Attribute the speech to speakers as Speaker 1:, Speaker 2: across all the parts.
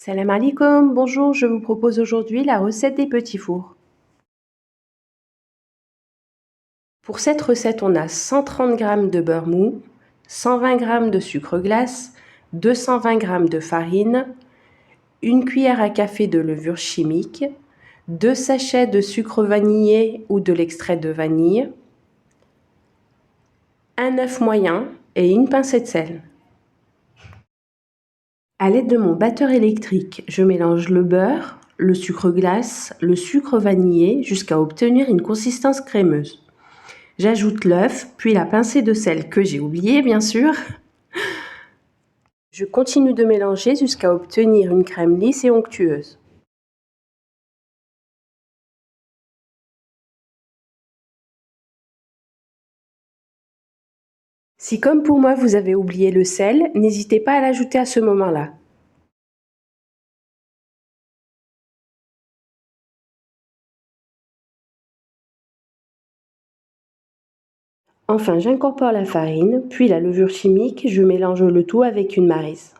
Speaker 1: Salam alaikum, bonjour, je vous propose aujourd'hui la recette des petits fours. Pour cette recette, on a 130 g de beurre mou, 120 g de sucre glace, 220 g de farine, une cuillère à café de levure chimique, 2 sachets de sucre vanillé ou de l'extrait de vanille, un œuf moyen et une pincée de sel. À l'aide de mon batteur électrique, je mélange le beurre, le sucre glace, le sucre vanillé jusqu'à obtenir une consistance crémeuse. J'ajoute l'œuf, puis la pincée de sel que j'ai oubliée bien sûr. Je continue de mélanger jusqu'à obtenir une crème lisse et onctueuse. Si comme pour moi vous avez oublié le sel, n'hésitez pas à l'ajouter à ce moment-là. Enfin, j'incorpore la farine, puis la levure chimique, je mélange le tout avec une maryse.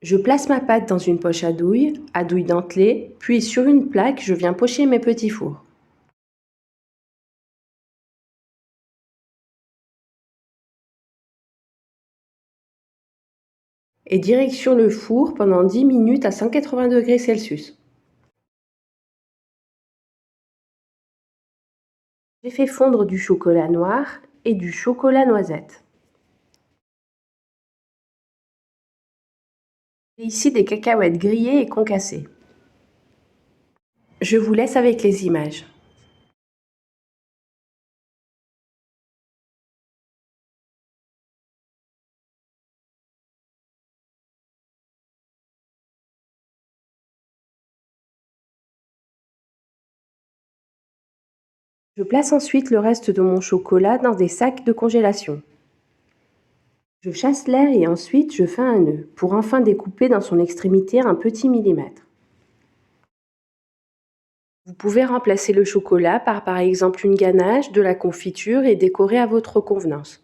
Speaker 1: Je place ma pâte dans une poche à douille dentelée, puis sur une plaque, je viens pocher mes petits fours. Et direction le four pendant 10 minutes à 180 degrés Celsius. J'ai fait fondre du chocolat noir et du chocolat noisette. J'ai ici des cacahuètes grillées et concassées. Je vous laisse avec les images. Je place ensuite le reste de mon chocolat dans des sacs de congélation. Je chasse l'air et ensuite je fais un nœud pour enfin découper dans son extrémité un petit millimètre. Vous pouvez remplacer le chocolat par exemple une ganache, de la confiture et décorer à votre convenance.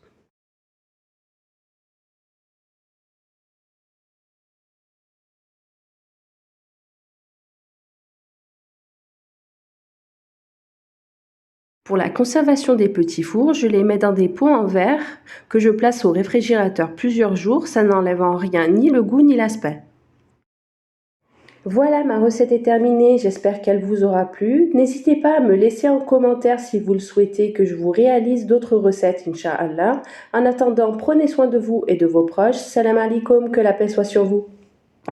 Speaker 1: Pour la conservation des petits fours, je les mets dans des pots en verre que je place au réfrigérateur plusieurs jours, ça n'enlève en rien ni le goût ni l'aspect. Voilà, ma recette est terminée, j'espère qu'elle vous aura plu. N'hésitez pas à me laisser en commentaire si vous le souhaitez que je vous réalise d'autres recettes, Inch'Allah. En attendant, prenez soin de vous et de vos proches. Salam alaikum, que la paix soit sur vous.